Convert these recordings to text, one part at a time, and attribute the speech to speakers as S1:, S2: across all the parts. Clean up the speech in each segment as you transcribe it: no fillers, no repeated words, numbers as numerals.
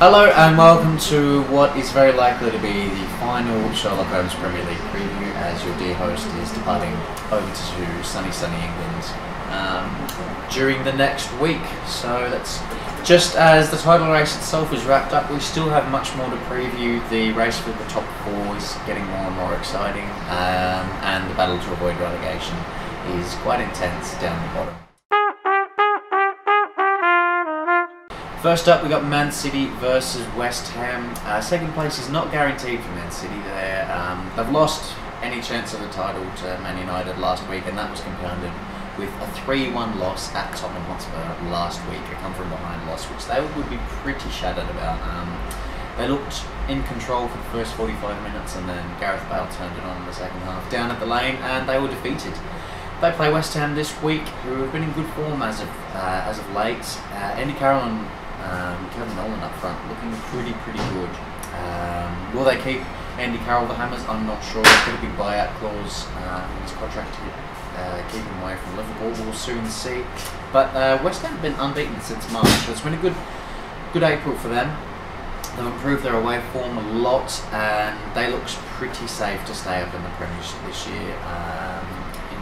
S1: Hello and welcome to what is very likely to be the final Sherlock Holmes Premier League preview, as your dear host is departing over to sunny England during the next week. So that's just as the title race itself is wrapped up. We still have much more to preview. The race for the top four is getting more and more exciting, and the battle to avoid relegation is quite intense down the bottom. First up, we got Man City versus West Ham. Second place is not guaranteed for Man City. They've lost any chance of the title to Man United last week, and that was compounded with a 3-1 loss at Tottenham Hotspur last week, a come-from-behind loss, which they would be pretty shattered about. They looked in control for the first 45 minutes, and then Gareth Bale turned it on in the second half down at the Lane, and they were defeated. They play West Ham this week, who have been in good form as of late. Andy Carroll and Kevin Nolan up front, looking pretty good. Will they keep Andy Carroll the Hammers? I'm not sure. There's got a big buyout clause in his contract to keep him away from Liverpool. We'll soon see. But West Ham have been unbeaten since March, so it's been a good April for them. They've improved their away form a lot, and they look pretty safe to stay up in the Premiership this year.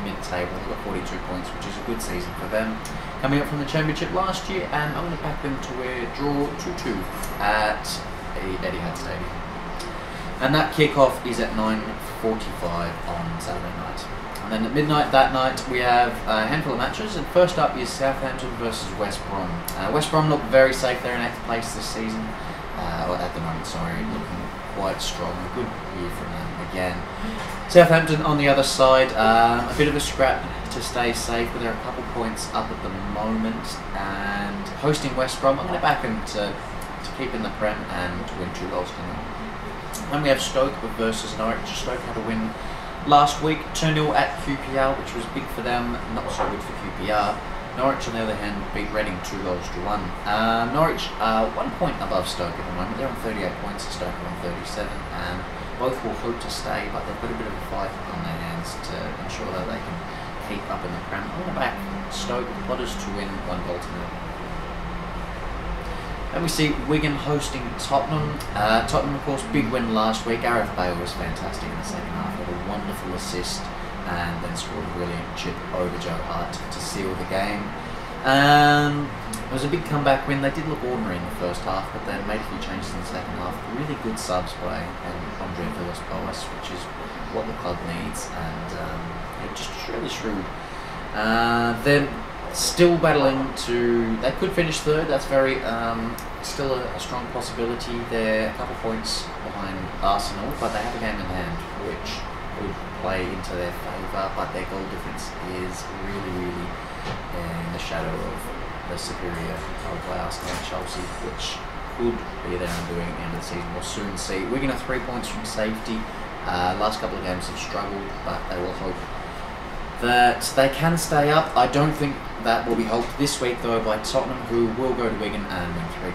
S1: Mid-table, they've got 42 points, which is a good season for them. Coming up from the Championship last year, and I'm going to back them to draw 2-2 at Etihad Stadium. And that kick-off is at 9:45 on Saturday night. And then at midnight that night, we have a handful of matches, and first up is Southampton versus West Brom. West Brom look very safe. They're in 8th place this season, or at the moment, sorry, looking quite strong. A good year from them again. Southampton on the other side, a bit of a scrap to stay safe, but they're a couple points up at the moment. And hosting West Brom, I'm going to back them to keep in the Prem and to win 2-0. Then we have Stoke versus Norwich. Stoke had a win last week, 2-0 at QPR, which was big for them, not so good for QPR. Norwich, on the other hand, beat Reading 2-1. Norwich 1 point above Stoke at the moment. They're on 38 points, Stoke are on 37, and both will hope to stay, but they've got a bit of a fight on their hands to ensure that they can keep up in the Prem. I'm going to back Stoke Potters to win 1-0. And we see Wigan hosting Tottenham. Tottenham, of course, big win last week. Gareth Bale was fantastic in the second half, with a wonderful assist, and then scored a brilliant chip over Joe Hart to seal the game. It was a big comeback win. They did look ordinary in the first half, but then made a few changes in the second half. Really good subs by Andre Villas-Boas, which is what the club needs, and just really shrewd. They're still battling to. They could finish third. That's very still a strong possibility. They're a couple of points behind Arsenal, but they have a game in hand, which would play into their favour. But their goal difference is really in the shadow of the superior goal by Arsenal and Chelsea, which could be their undoing at the end of the season. We'll soon see. Wigan are 3 points from safety. Last couple of games have struggled, but they will hope that they can stay up. I don't think that will be helped this week, though, by Tottenham, who will go to Wigan and win 3-0.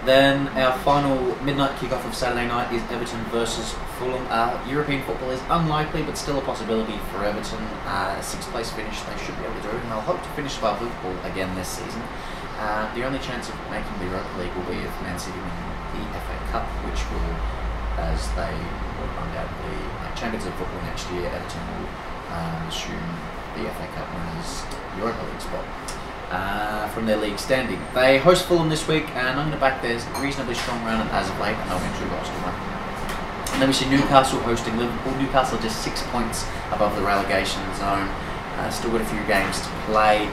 S1: Then our final midnight kickoff of Saturday night is Everton versus Fulham. European football is unlikely, but still a possibility for Everton. 6th place finish they should be able to do, and they'll hope to finish above Liverpool again this season. The only chance of making the Europa League will be if Man City win the FA Cup, which will, as they will undoubtedly make champions of football next year, Everton will assume the FA Cup winners' Europa League spot. From their league standing. They host Fulham this week, and I'm going to back their reasonably strong run as of late, and they'll win 2-1. And then we see Newcastle hosting Liverpool. Newcastle just 6 points above the relegation zone. Still got a few games to play,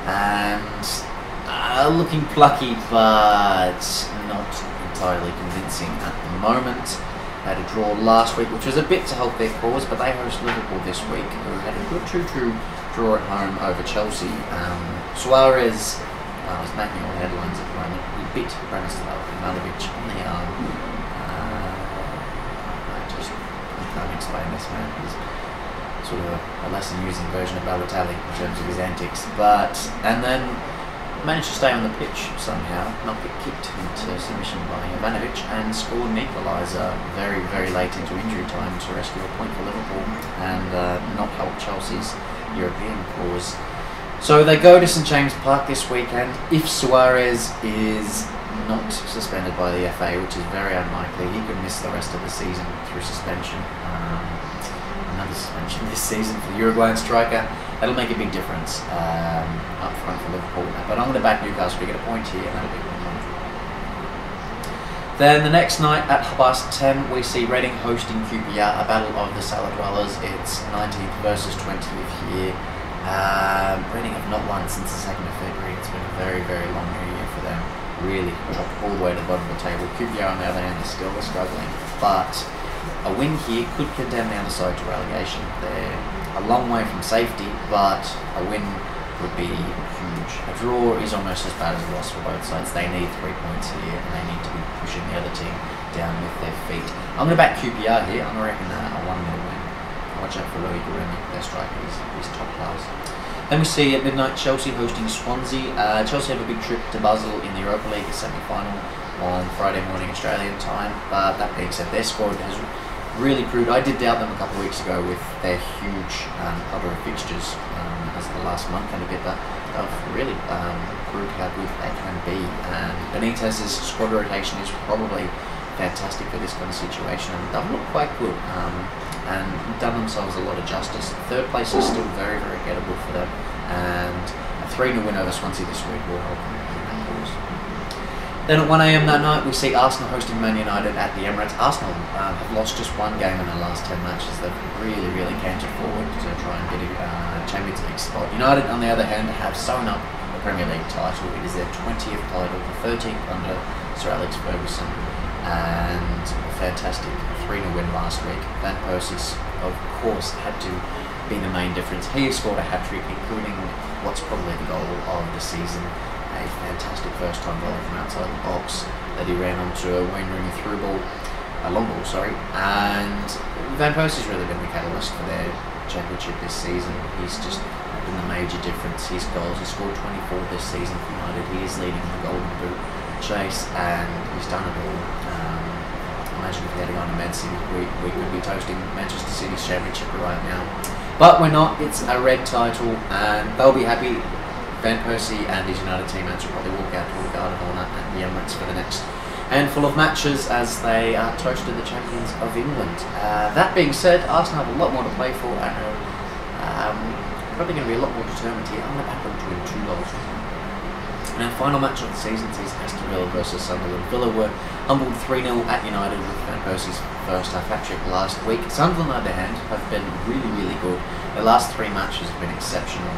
S1: and looking plucky, but not entirely convincing at the moment. Had a draw last week, which was a bit to help their cause, but they host Liverpool this week, who had a good 2-2 draw at home over Chelsea. Suarez is making all the headlines at the moment. We beat Branislav Ivanovic on the arm. I can't explain this, man. He's sort of a less amusing version of Balotelli in terms of his antics. And then managed to stay on the pitch somehow, not get kicked into submission by Ivanovic, and scored an equaliser very late into injury time to rescue a point for Liverpool and not help Chelsea's European cause. So they go to St James Park this weekend. If Suarez is not suspended by the FA, which is very unlikely. He could miss the rest of the season through suspension. Another suspension this season for the Uruguayan striker. That'll make a big difference up front for Liverpool. But I'm going to back Newcastle to get a point here, and that'll be 1-1. Then the next night at 10:30, we see Reading hosting QPR, a battle of the cellar dwellers. It's 19th versus 20th here. Reading have not won since the 2nd of February. It's been a very, very long year for them. Really dropped all the way to the bottom of the table. QPR, on the other hand, is still struggling. But a win here could condemn the other side to relegation. They're a long way from safety, but a win would be huge. A draw is almost as bad as a loss for both sides. They need 3 points here, and they need to be pushing the other team down with their feet. I'm going to back QPR here. I'm going to reckon a 1-0 win. Watch out for Louis Garemi, their striker. He's top class. Then we see at midnight Chelsea hosting Swansea. Chelsea have a big trip to Basel in the Europa League semi-final on Friday morning Australian time. But that being said, their squad has really proved. I did doubt them a couple of weeks ago with their huge clutter of fixtures as the last month and a bit, but they've really proved how good they can be. And Benitez's squad rotation is probably fantastic for this kind of situation, and they've looked quite good and done themselves a lot of justice. Third place is still very, very gettable for them, and a 3-0 win over Swansea this week will help them in that cause. Then at 1 AM that night, we see Arsenal hosting Man United at the Emirates. Arsenal have lost just one game in their last 10 matches. They've really, really cantered forward to try and get a Champions League spot. United, on the other hand, have sewn up the Premier League title. It is their 20th title, the 13th under Sir Alex Ferguson, and a fantastic 3-0 win last week. Van Persie, of course, had to be the main difference. He has scored a hat-trick, including what's probably the goal of the season. A fantastic first-time volley from outside the box that he ran onto a Wayne Rooney long ball, and Van Persie's really been the catalyst for their championship this season. He's just been the major difference. His goals, he scored 24 this season for United. He is leading the Golden Boot chase, and he's done it all. Imagine if he had gone to Man City, we could be toasting Manchester City's championship right now. But we're not. It's a red title, and they'll be happy. Van Persie and his United teammates will probably walk out to a Guard of Honour at the Emirates for the next handful of matches as they toasted the champions of England. That being said, Arsenal have a lot more to play for, and probably going to be a lot more determined here. I'm going to back them to win 2 goals. And our final match of the season sees Aston Villa versus Sunderland. Villa were humbled 3-0 at United with Van Persie's first half hat-trick last week. Sunderland, on the other hand, have been really, really good. Their last 3 matches have been exceptional.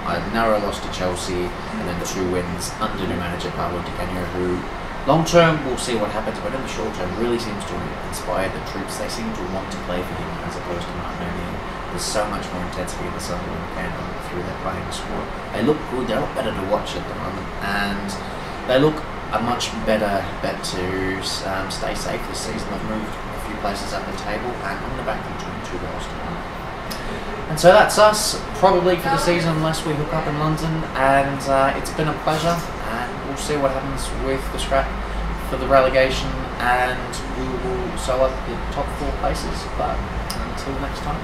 S1: A narrow loss to Chelsea, and then 2 wins under new manager Pablo Di Canio, who long term we'll see what happens, but in the short term really seems to inspire the troops. They seem to want to play for him as opposed to Martin O'Neill. There's so much more intensity in the Sunderland camp through their playing squad. They look good, they're a lot better to watch at the moment, and they look a much better bet to stay safe this season. They've moved a few places up the table, and I'm going to back them to win 2 goals to 1. And so that's us, probably for the season, unless we hook up in London, and it's been a pleasure, and we'll see what happens with the scrap for the relegation, and we will sew up the top 4 places, but until next time.